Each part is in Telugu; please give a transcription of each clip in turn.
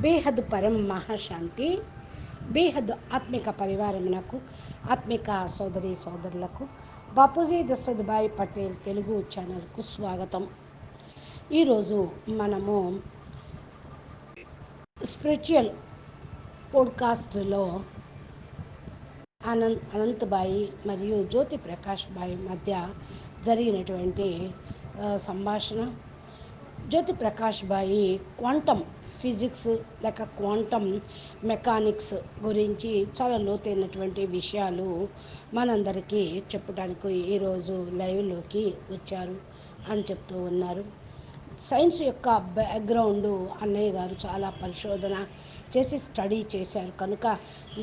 బేహద్ పరం మహాశాంతి. బేహద్ ఆత్మిక పరివారమునకు, ఆత్మిక సోదరి సోదరులకు బాపూజీ దశరథభాయ్ పటేల్ తెలుగు ఛానల్కు స్వాగతం. ఈరోజు మనము స్పిరిచువల్ పోడ్కాస్ట్లో అనంతబాయి మరియు జ్యోతి ప్రకాష్ బాయ్ మధ్య జరిగినటువంటి సంభాషణ. జ్యోతి ప్రకాష్ బాయి క్వాంటమ్ ఫిజిక్స్ లేక క్వాంటమ్ మెకానిక్స్ గురించి చాలా లోతైనటువంటి విషయాలు మనందరికీ చెప్పడానికి ఈరోజు లైవ్లోకి వచ్చారు అని చెప్తూ ఉన్నారు. సైన్స్ యొక్క బ్యాక్గ్రౌండ్ అన్నయ్య గారు చాలా పరిశోధన చేసి స్టడీ చేశారు కనుక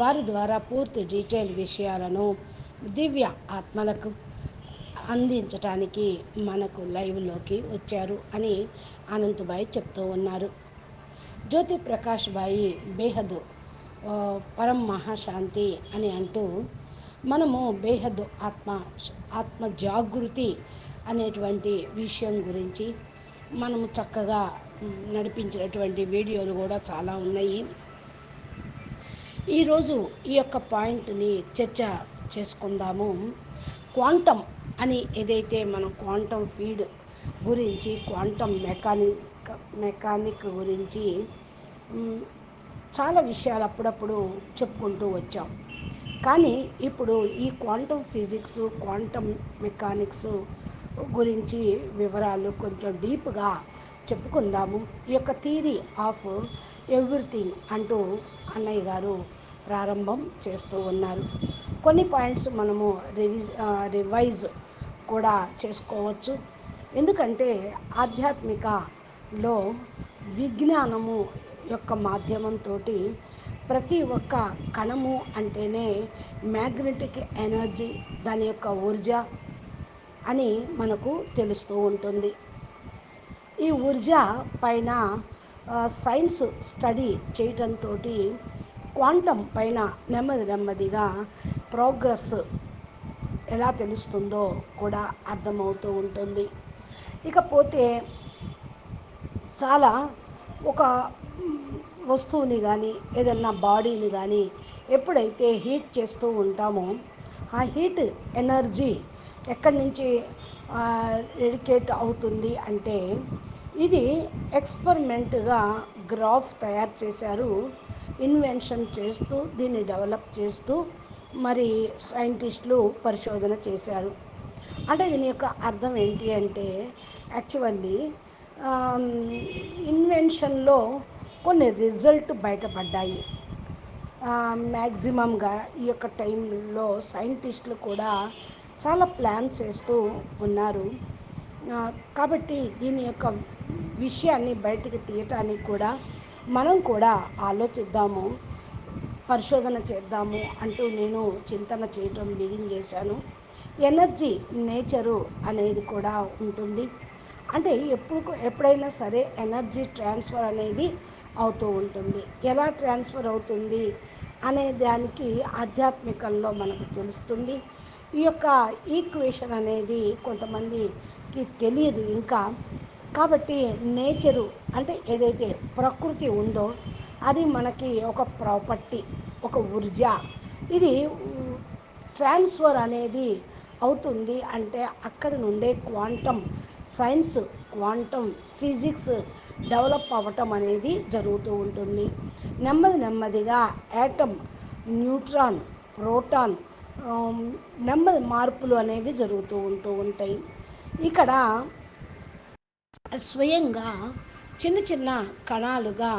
వారి ద్వారా పూర్తి డీటెయిల్ విషయాలను దివ్య ఆత్మలకు అందించడానికి మనకు లైవ్లోకి వచ్చారు అని అనంతబాయి చెప్తూ ఉన్నారు. జ్యోతి ప్రకాష్ బాయి బేహద్ పరం మహాశాంతి అని అంటూ మనము బేహద్ ఆత్మ జాగృతి అనేటువంటి విషయం గురించి మనము చక్కగా నడిపించినటువంటి వీడియోలు కూడా చాలా ఉన్నాయి. ఈరోజు ఈ యొక్క పాయింట్ని చర్చ చేసుకుందాము. క్వాంటమ్ అని ఏదైతే మనం క్వాంటమ్ ఫీడ్ గురించి, క్వాంటమ్ మెకానిక్ గురించి చాలా విషయాలు అప్పుడప్పుడు చెప్పుకుంటూ వచ్చాం. కానీ ఇప్పుడు ఈ క్వాంటమ్ ఫిజిక్స్, క్వాంటమ్ మెకానిక్స్ గురించి వివరాలు కొంచెం డీప్గా చెప్పుకుందాము. ఈ యొక్క థియరీ ఆఫ్ ఎవ్రీథింగ్ అంటూ అన్నయ్య గారు ప్రారంభం చేస్తూ ఉన్నారు. కొన్ని పాయింట్స్ మనము రివైజ్ కూడా చేసుకోవచ్చు. ఎందుకంటే ఆధ్యాత్మికలో విజ్ఞానము యొక్క మాధ్యమంతో ప్రతి ఒక్క కణము అంటేనే మ్యాగ్నెటిక్ ఎనర్జీ, దాని యొక్క ఊర్జా అని మనకు తెలుస్తూ ఉంటుంది. ఈ ఊర్జా పైన సైన్స్ స్టడీ చేయటంతో క్వాంటమ్ పైన నెమ్మదిగా ప్రోగ్రెస్ ఎలా తెలుస్తుందో కూడా అర్థమవుతూ ఉంటుంది. ఇకపోతే చాలా ఒక వస్తువుని కానీ ఏదన్నా బాడీని కానీ ఎప్పుడైతే హీట్ చేస్తూ ఉంటామో ఆ హీట్ ఎనర్జీ ఎక్కడి నుంచి రెడికేట్ అవుతుంది అంటే ఇది ఎక్స్పెరిమెంట్గా గ్రాఫ్ తయారు చేశారు. ఇన్వెన్షన్ చేస్తూ దీన్ని డెవలప్ చేస్తూ మరి సైంటిస్టులు పరిశోధన చేశారు. అంటే దీని యొక్క అర్థం ఏంటి అంటే యాక్చువల్లీ ఇన్వెన్షన్లో కొన్ని రిజల్ట్ బయటపడ్డాయి. మ్యాక్సిమంగా ఈ యొక్క టైంలో సైంటిస్టులు కూడా చాలా ప్లాన్స్ చేస్తూ ఉన్నారు. కాబట్టి దీని యొక్క విషయాన్ని బయటికి తీయటానికి కూడా మనం కూడా ఆలోచిద్దాము, పరిశోధన చేద్దాము అంటూ నేను చింతన చేయటం బిగించేశాను. ఎనర్జీ నేచరు అనేది కూడా ఉంటుంది. అంటే ఎప్పుడైనా సరే ఎనర్జీ ట్రాన్స్ఫర్ అనేది అవుతూ ఉంటుంది. ఎలా ట్రాన్స్ఫర్ అవుతుంది అనే దానికి ఆధ్యాత్మికంలో మనకు తెలుస్తుంది. ఈ యొక్క ఈక్వేషన్ అనేది కొంతమందికి తెలియదు ఇంకా. కాబట్టి నేచరు అంటే ఏదైతే ప్రకృతి ఉందో అది మనకి ఒక ప్రాపర్టీ, ఒక ఊర్జా. ఇది ట్రాన్స్ఫర్ అనేది అవుతుంది అంటే అక్కడ నుండే quantum science, quantum physics develop అవ్వటం అనేది జరుగుతూ ఉంటుంది. నెమ్మదిగా యాటమ్, న్యూట్రాన్, ప్రోటాన్ నెమ్మది మార్పులు అనేవి జరుగుతూ ఉంటాయి. ఇక్కడ స్వయంగా చిన్న కణాలుగా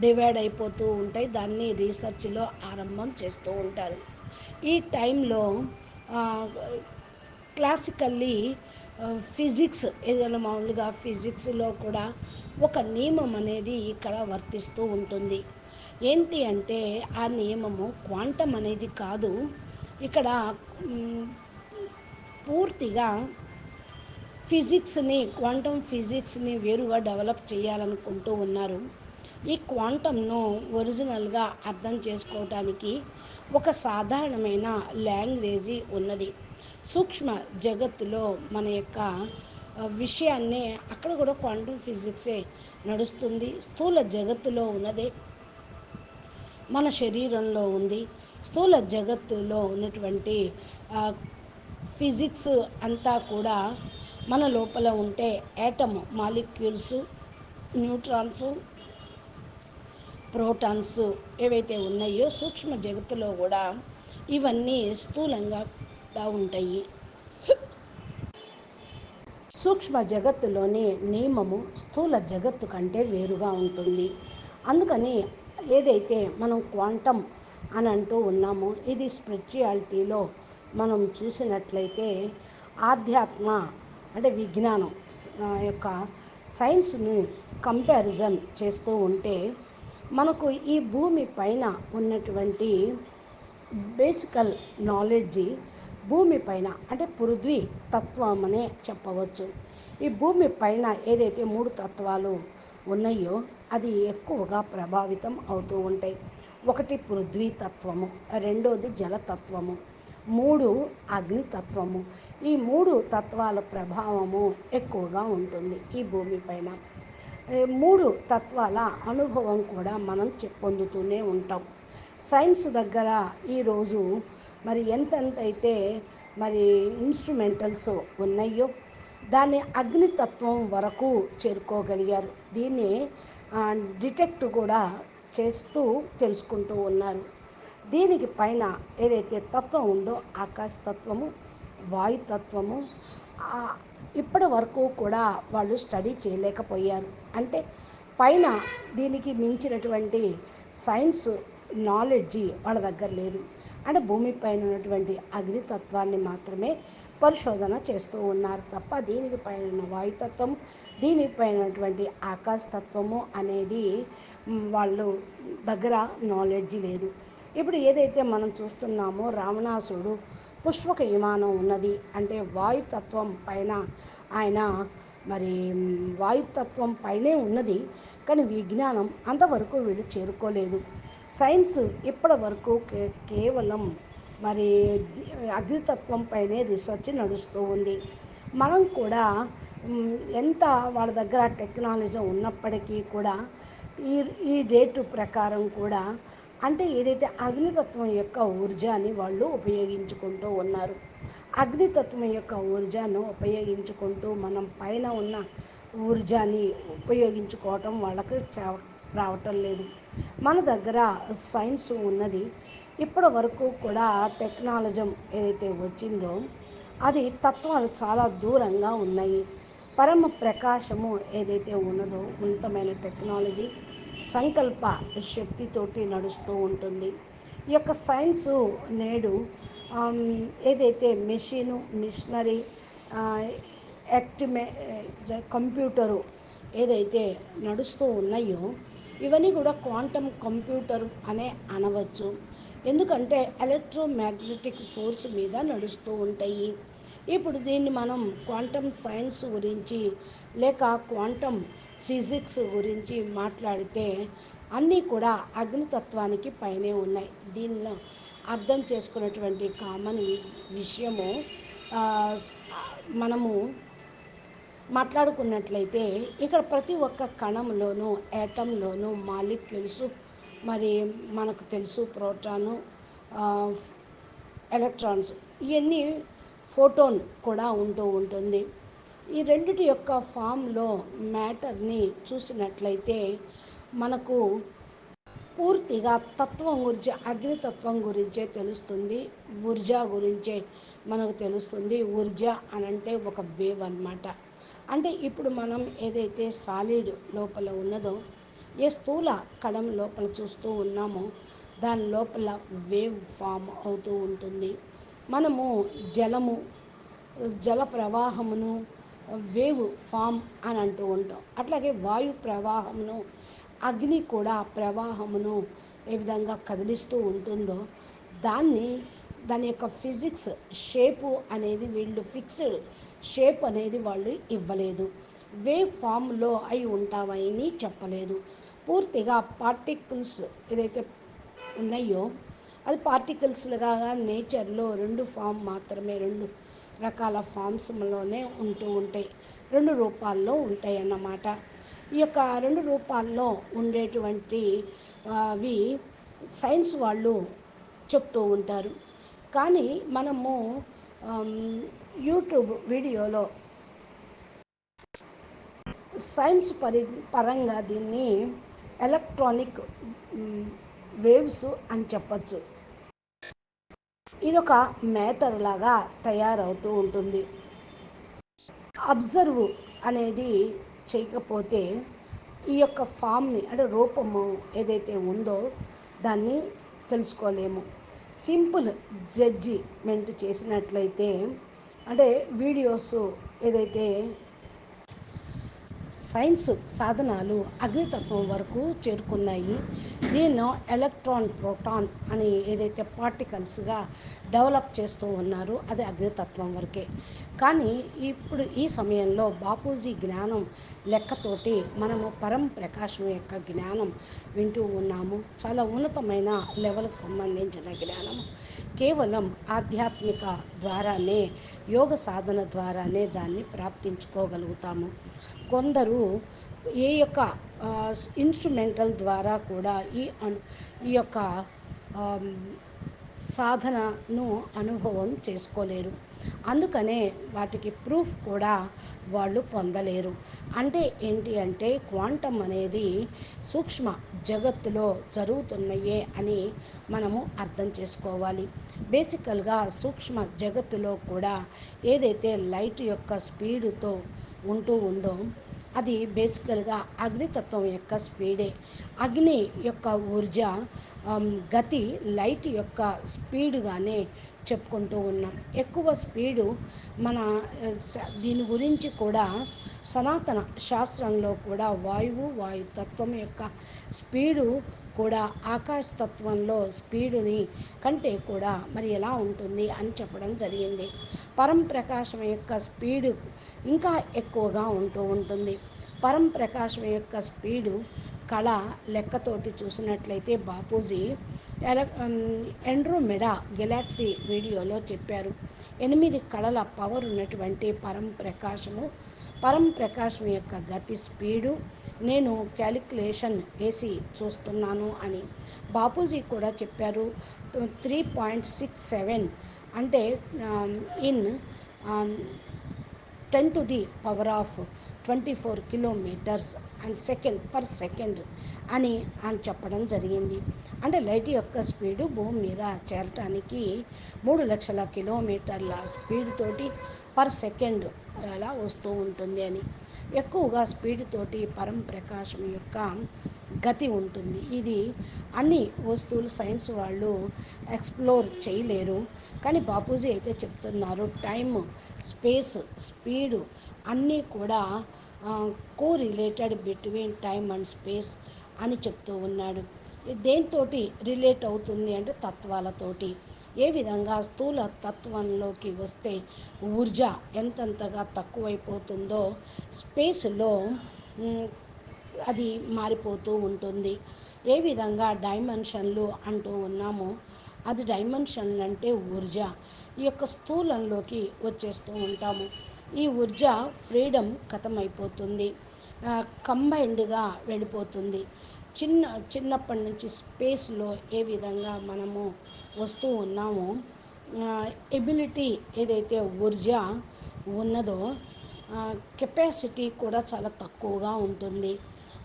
డివైడ్ అయిపోతూ ఉంటాయి. దాన్ని రీసెర్చ్లో ఆరంభం చేస్తూ ఉంటారు. ఈ టైంలో క్లాసికల్లీ ఫిజిక్స్ ఏదైనా మామూలుగా ఫిజిక్స్లో కూడా ఒక నియమం అనేది ఇక్కడ వర్తిస్తూ ఉంటుంది. ఏంటి అంటే ఆ నియమము క్వాంటమ్ అనేది కాదు. ఇక్కడ పూర్తిగా క్వాంటమ్ ఫిజిక్స్ని వేరుగా డెవలప్ చేయాలనుకుంటూ ఉన్నారు. ఈ క్వాంటమ్ను ఒరిజినల్గా అర్థం చేసుకోవటానికి ఒక సాధారణమైన లాంగ్వేజీ ఉన్నది. సూక్ష్మ జగత్తులో మన యొక్క విషయాన్నే అక్కడ కూడా క్వాంటమ్ ఫిజిక్సే నడుస్తుంది. స్థూల జగత్తులో ఉన్నదే మన శరీరంలో ఉంది. స్థూల జగత్తులో ఉన్నటువంటి ఆ, ఫిజిక్స్ అంతా కూడా మన లోపల ఉంటే యాటమ్ మాలిక్యూల్స్, న్యూట్రాన్స్, ప్రోటాన్స్ ఏవైతే ఉన్నాయో సూక్ష్మ జగత్తులో కూడా ఇవన్నీ స్థూలంగా ఉంటాయి. సూక్ష్మ జగత్తులోని నియమము స్థూల జగత్తు కంటే వేరుగా ఉంటుంది. అందుకని ఏదైతే మనం క్వాంటమ్ అని అంటూ ఉన్నామో ఇది స్పిరిచువాలిటీలో మనం చూసినట్లయితే ఆధ్యాత్మ అంటే విజ్ఞానం యొక్క సైన్స్ని కంపారిజన్ చేస్తూ ఉంటే మనకు ఈ భూమి పైన ఉన్నటువంటి బేసికల్ నాలెడ్జి భూమి పైన అంటే పృథ్వీ తత్వం అనే చెప్పవచ్చు. ఈ భూమి పైన ఏదైతే మూడు తత్వాలు ఉన్నాయో అది ఎక్కువగా ప్రభావితం అవుతూ ఉంటాయి. ఒకటి పృథ్వీ తత్వము, రెండోది జలతత్వము, మూడు అగ్నితత్వము. ఈ మూడు తత్వాల ప్రభావము ఎక్కువగా ఉంటుంది ఈ భూమి పైన. మూడు తత్వాల అనుభవం కూడా మనం పొందుతూనే ఉంటాం. సైన్స్ దగ్గర ఈరోజు మరి ఎంతెంతైతే మరి ఇన్స్ట్రుమెంటల్స్ ఉన్నాయో దాన్ని అగ్నితత్వం వరకు చేరుకోగలిగారు. దీన్ని డిటెక్ట్ కూడా చేస్తూ తెలుసుకుంటూ ఉన్నారు. దీనికి పైన ఏదైతే తత్వం ఉందో ఆకాశతత్వము, వాయుతత్వము ఇప్పటి వరకు కూడా వాళ్ళు స్టడీ చేయలేకపోయారు. అంటే పైన దీనికి మించినటువంటి సైన్స్ నాలెడ్జి వాళ్ళ దగ్గర లేదు. అంటే భూమిపైన ఉన్నటువంటి అగ్నితత్వాన్ని మాత్రమే పరిశోధన చేస్తూ ఉన్నారు తప్ప దీనికి పైన ఉన్న వాయుతత్వం, దీనిపైన ఉన్నటువంటి ఆకాశతత్వము అనేది వాళ్ళు దగ్గర నాలెడ్జి లేదు. ఇప్పుడు ఏదైతే మనం చూస్తున్నామో రావణాసుడు పుష్పక విమానం ఉన్నది అంటే వాయుతత్వం పైన ఆయన మరి వాయుతత్వం పైనే ఉన్నది. కానీ విజ్ఞానం అంతవరకు వీళ్ళు చేరుకోలేదు. సైన్స్ ఇప్పటి వరకు కేవలం మరి అగ్నితత్వం పైనే రీసెర్చ్ నడుస్తూ ఉంది. మనం కూడా ఎంత వాళ్ళ దగ్గర టెక్నాలజీ ఉన్నప్పటికీ కూడా ఈ ఈ డేటు ప్రకారం కూడా అంటే ఏదైతే అగ్నితత్వం యొక్క ఊర్జాని వాళ్ళు ఉపయోగించుకుంటూ ఉన్నారు. అగ్నితత్వం యొక్క ఊర్జాను ఉపయోగించుకుంటూ మనం పైన ఉన్న ఊర్జాని ఉపయోగించుకోవటం వాళ్ళకి రావటం లేదు. మన దగ్గర సైన్స్ ఉన్నది. ఇప్పటి వరకు కూడా టెక్నాలజీ ఏదైతే వచ్చిందో అది తత్వాలు చాలా దూరంగా ఉన్నాయి. పరమ ప్రకాశము ఏదైతే ఉన్నదో ఉన్నతమైన టెక్నాలజీ సంకల్ప శక్తితోటి నడుస్తూ ఉంటుంది. ఈ యొక్క సైన్సు నేడు ఏదైతే మెషిను, మిషనరీ, యాక్టిమే కంప్యూటరు ఏదైతే నడుస్తూ ఉన్నాయో ఇవన్నీ కూడా క్వాంటమ్ కంప్యూటర్ అనే అనవచ్చు. ఎందుకంటే ఎలక్ట్రోమాగ్నెటిక్ ఫోర్స్ మీద నడుస్తూ ఉంటాయి. ఇప్పుడు దీన్ని మనం క్వాంటమ్ సైన్స్ గురించి లేక క్వాంటమ్ ఫిజిక్స్ గురించి మాట్లాడితే అన్నీ కూడా అగ్నితత్వానికి పైనే ఉన్నాయి. దీనిలో అర్థం చేసుకున్నటువంటి కామన్ విషయము మనము మాట్లాడుకున్నట్లయితే ఇక్కడ ప్రతి ఒక్క కణంలోనూ యాటంలోనూ మాలిక్యూల్స్ మరి మనకు తెలుసు ప్రోటాను, ఎలక్ట్రాన్స్ ఇవన్నీ ఫోటోన్ కూడా ఉంటూ ఉంటుంది. ఈ రెండిటి యొక్క ఫామ్లో మ్యాటర్ని చూసినట్లయితే మనకు పూర్తిగా తత్వం గురించి అగ్నితత్వం గురించే తెలుస్తుంది. ఊర్జా గురించే మనకు తెలుస్తుంది. ఊర్జా అని అంటే ఒక వేవ్ అన్నమాట. అంటే ఇప్పుడు మనం ఏదైతే సాలిడ్ లోపల ఉన్నదో ఏ స్థూల కణం లోపల చూస్తూ ఉన్నామో దాని లోపల వేవ్ ఫామ్ అవుతూ ఉంటుంది. మనము జల ప్రవాహమును వేవ్ ఫామ్ అని అంటూ ఉంటాం. అట్లాగే వాయు ప్రవాహమును, అగ్ని కూడా ప్రవాహమును ఏ విధంగా కదిలిస్తూ ఉంటుందో దాని యొక్క ఫిజిక్స్ షేపు అనేది వీళ్ళు ఫిక్స్డ్ షేప్ అనేది వాళ్ళు ఇవ్వలేదు. వేవ్ ఫామ్లో అయి ఉంటామని చెప్పలేదు. పూర్తిగా పార్టికల్స్ ఏదైతే ఉన్నాయో అది పార్టికల్స్గా నేచర్లో రెండు ఫామ్ మాత్రమే, రెండు రకాల ఫామ్స్లోనే ఉంటూ ఉంటాయి. రెండు రూపాల్లో ఉంటాయన్నమాట. ఈ యొక్క రెండు రూపాల్లో ఉండేటువంటి అవి సైన్స్ వాళ్ళు చెప్తూ ఉంటారు. కానీ మనము ఆమ్, యూట్యూబ్ వీడియోలో సైన్స్ పరంగా దీన్ని ఎలక్ట్రానిక్ వేవ్స్ అని చెప్పచ్చు. ఇదొక మ్యాటర్ లాగా తయారవుతూ ఉంటుంది. అబ్జర్వ్ అనేది చేయకపోతే ఈ యొక్క ఫామ్ని అంటే రూపము ఏదైతే ఉందో దాన్ని తెలుసుకోలేము. సింపుల్ జడ్జిమెంట్ చేసినట్లయితే అంటే వీడియోస్ ఏదైతే సైన్స్ సాధనాలు అగ్నితత్వం వరకు చేరుకున్నాయి. దీన్ని ఎలక్ట్రాన్ ప్రోటాన్ అని ఏదైతే పార్టికల్స్గా డెవలప్ చేస్తూ ఉన్నారో అది అగ్నితత్వం వరకే. కానీ ఇప్పుడు ఈ సమయంలో బాపూజీ జ్ఞానం లెక్కతోటి మనము పరం ప్రకాశం యొక్క జ్ఞానం వింటూ ఉన్నాము. చాలా ఉన్నతమైన లెవెల్కి సంబంధించిన జ్ఞానం. కేవలం ఆధ్యాత్మిక ద్వారానే, యోగ సాధన ద్వారానే దాన్ని ప్రాప్తించుకోగలుగుతాము. కొందరు ఏ యొక్క ఇన్స్ట్రుమెంటల్ ద్వారా కూడా ఈ యొక్క సాధనను అనుభవం చేసుకోలేరు. అందుకనే వాటికి ప్రూఫ్ కూడా వాళ్ళు పొందలేరు. అంటే ఏంటి అంటే క్వాంటం అనేది సూక్ష్మ జగత్తులో జరుగుతున్నాయే అని మనము అర్థం చేసుకోవాలి. బేసికల్గా సూక్ష్మ జగత్తులో కూడా ఏదైతే లైట్ యొక్క స్పీడుతో ఉంటూ ఉందో అది బేసికల్గా అగ్నితత్వం యొక్క స్పీడే. అగ్ని యొక్క ఊర్జ గతి లైట్ యొక్క స్పీడుగానే చెప్పుకుంటూ ఉన్నాం. ఎక్కువ స్పీడు మన దీని గురించి కూడా సనాతన శాస్త్రంలో కూడా వాయుతత్వం యొక్క స్పీడు కూడా ఆకాశతత్వంలో స్పీడుని కంటే కూడా మరి ఎలా ఉంటుంది అని చెప్పడం జరిగింది. పరం ప్రకాశం యొక్క స్పీడు ఇంకా ఎక్కువగా ఉంటూ ఉంటుంది. పరం ప్రకాశం యొక్క స్పీడు కళ లెక్కతోటి చూసినట్లయితే బాపూజీ ఎండ్రోమెడా గెలాక్సీ వీడియోలో చెప్పారు. 8 కళల పవర్ ఉన్నటువంటి పరం ప్రకాశం యొక్క గతి స్పీడు నేను క్యాలిక్యులేషన్ వేసి చూస్తున్నాను అని బాపూజీ కూడా చెప్పారు. 3.67 అంటే in 10 to the power of 24 kilometres and second per second అని చెప్పడం జరిగింది. అంటే లైట్ యొక్క స్పీడు భూమి మీద చేరటానికి 3 లక్షల కిలోమీటర్ల స్పీడ్ తోటి పర్ సెకండ్ అలా వస్తూ ఉంటుంది అని. ఎక్కువగా స్పీడ్ తోటి పరం ప్రకాశం యొక్క గతి ఉంటుంది. ఇది అన్ని వస్తువులు సైన్స్ వాళ్ళు ఎక్స్ప్లోర్ చేయలేరు. కానీ బాపూజీ అయితే చెప్తున్నారు టైమ్, స్పేస్, స్పీడు అన్నీ కూడా correlated between time and space అని చెప్తూ ఉన్నాడు. దేంతో రిలేట్ అవుతుంది అంటే తత్వాలతోటి. ఏ విధంగా స్థూల తత్వంలోకి వస్తే ఊర్జ ఎంతెంతగా తక్కువైపోతుందో స్పేస్లో అది మారిపోతూ ఉంటుంది. ఏ విధంగా డైమెన్షన్లు అంటూ ఉన్నామో అది డైమెన్షన్ అంటే ఊర్జ ఈ యొక్క స్థూలంలోకి వచ్చేస్తూ ఉంటాము. ఈ ఊర్జ ఫ్రీడమ్ కథమైపోతుంది, కంబైన్డ్గా వెళ్ళిపోతుంది. చిన్నప్పటి నుంచి స్పేస్లో ఏ విధంగా మనము వస్తూ ఉన్నామో ఎబిలిటీ ఏదైతే ఊర్జ ఉన్నదో కెపాసిటీ కూడా చాలా తక్కువగా ఉంటుంది.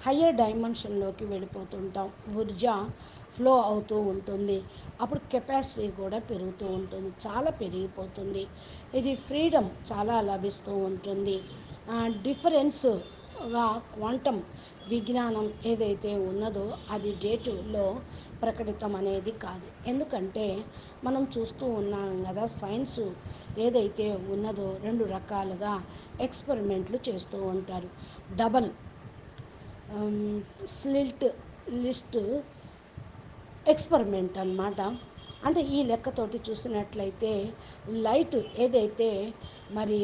హయ్యర్ డైమెన్షన్లోకి వెళ్ళిపోతుంటాం, ఊర్జ ఫ్లో అవుతూ ఉంటుంది. అప్పుడు కెపాసిటీ కూడా పెరుగుతూ ఉంటుంది, చాలా పెరిగిపోతుంది. ఇది ఫ్రీడమ్ చాలా లభిస్తూ ఉంటుంది. డిఫరెన్స్గా క్వాంటం విజ్ఞానం ఏదైతే ఉన్నదో అది డేటులో ప్రకటితం అనేది కాదు. ఎందుకంటే మనం చూస్తూ ఉన్నాం కదా, సైన్స్ ఏదైతే ఉన్నదో 2 రకాలుగా ఎక్స్పెరిమెంట్లు చేస్తూ ఉంటారు. డబల్ స్లిట్ లిస్ట్ ఎక్స్పెరిమెంట్ అన్నమాట. అంటే ఈ లెక్కతోటి చూసినట్లయితే లైట్ ఏదైతే మరి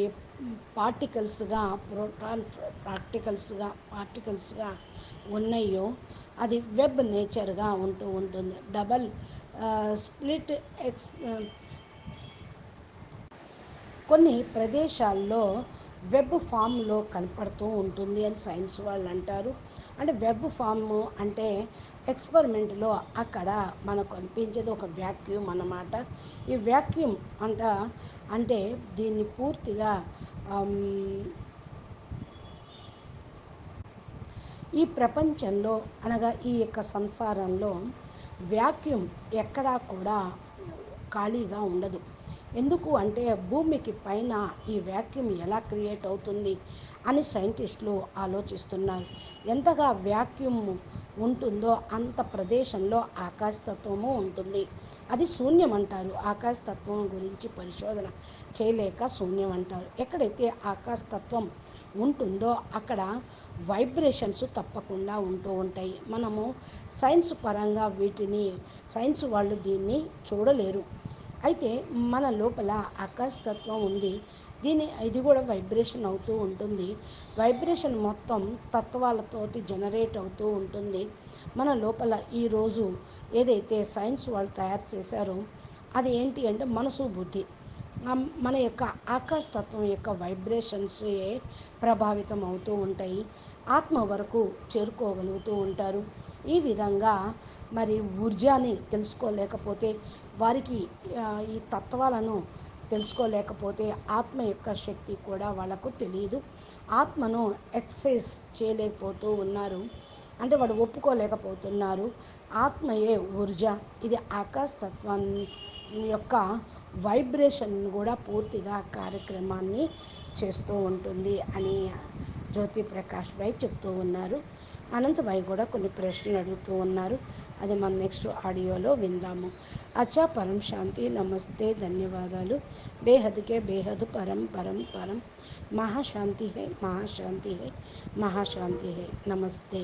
పార్టికల్స్గా ప్రోటాన్ పార్టికల్స్గా ఉన్నాయో అది వెబ్ నేచర్గా ఉంటూ ఉంటుంది. డబల్ స్ప్లిట్ కొన్ని ప్రదేశాల్లో వెబ్ ఫామ్లో కనపడుతూ ఉంటుంది అని సైన్స్ వాళ్ళు అంటారు. అంటే వెబ్ ఫామ్ అంటే ఎక్స్పెరిమెంట్లో అక్కడ మనకు కనిపించేది ఒక వ్యాక్యూమ్ అన్నమాట. ఈ వ్యాక్యూమ్ అంట అంటే దీన్ని పూర్తిగా ఆమ్, ఈ ప్రపంచంలో అనగా ఈ యొక్క సంసారంలో వ్యాక్యూమ్ ఎక్కడా కూడా ఖాళీగా ఉండదు. ఎందుకు అంటే భూమికి పైన ఈ వ్యాక్యూమ్ ఎలా క్రియేట్ అవుతుంది అని సైంటిస్టులు ఆలోచిస్తున్నారు. ఎంతగా వ్యాక్యూమ్ ఉంటుందో అంత ప్రదేశంలో ఆకాశతత్వము ఉంటుంది. అది శూన్యం అంటారు. ఆకాశతత్వం గురించి పరిశోధన చేయలేక శూన్యం అంటారు. ఎక్కడైతే ఆకాశతత్వం ఉంటుందో అక్కడ వైబ్రేషన్స్ తప్పకుండా ఉంటూ ఉంటాయి. మనము సైన్స్ పరంగా వీటిని సైన్స్ వాళ్ళు దీన్ని చూడలేరు. అయితే మన లోపల ఆకాశతత్వం ఉంది. ఇది కూడా వైబ్రేషన్ అవుతూ ఉంటుంది. వైబ్రేషన్ మొత్తం తత్వాలతోటి జనరేట్ అవుతూ ఉంటుంది. మన లోపల ఈరోజు ఏదైతే సైన్స్ వాళ్ళు తయారు చేశారో అది ఏంటి అంటే మనసు బుద్ధి మన యొక్క ఆకాశతత్వం యొక్క వైబ్రేషన్సే ప్రభావితం అవుతూ ఉంటాయి. ఆత్మ వరకు చేరుకోగలుగుతూ ఉంటారు. ఈ విధంగా మరి ఊర్జాని తెలుసుకోలేకపోతే వారికి ఈ తత్వాలను తెలుసుకోలేకపోతే ఆత్మ యొక్క శక్తి కూడా వాళ్ళకు తెలియదు. ఆత్మను ఎక్సైజ్ చేయలేకపోతూ ఉన్నారు. అంటే వాడు ఒప్పుకోలేకపోతున్నారు. ఆత్మయే ఊర్జ. ఇది ఆకాశతత్వం యొక్క వైబ్రేషన్ కూడా పూర్తిగా కార్యక్రమాన్ని చేస్తూ ఉంటుంది అని జ్యోతి ప్రకాష్ భాయ్ చెప్తూ ఉన్నారు. అనంత్ భాయ్ కూడా కొన్ని ప్రశ్నలు అడుగుతూ ఉన్నారు. అది మనం నెక్స్ట్ ఆడియోలో విందాము. అచ్చా, పరం శాంతి, నమస్తే, ధన్యవాదాలు. బేహద్కే బేహద్ పరం పరం పరం. మహాశాంతి హై, మహాశాంతి హై, మహాశాంతి హై. నమస్తే.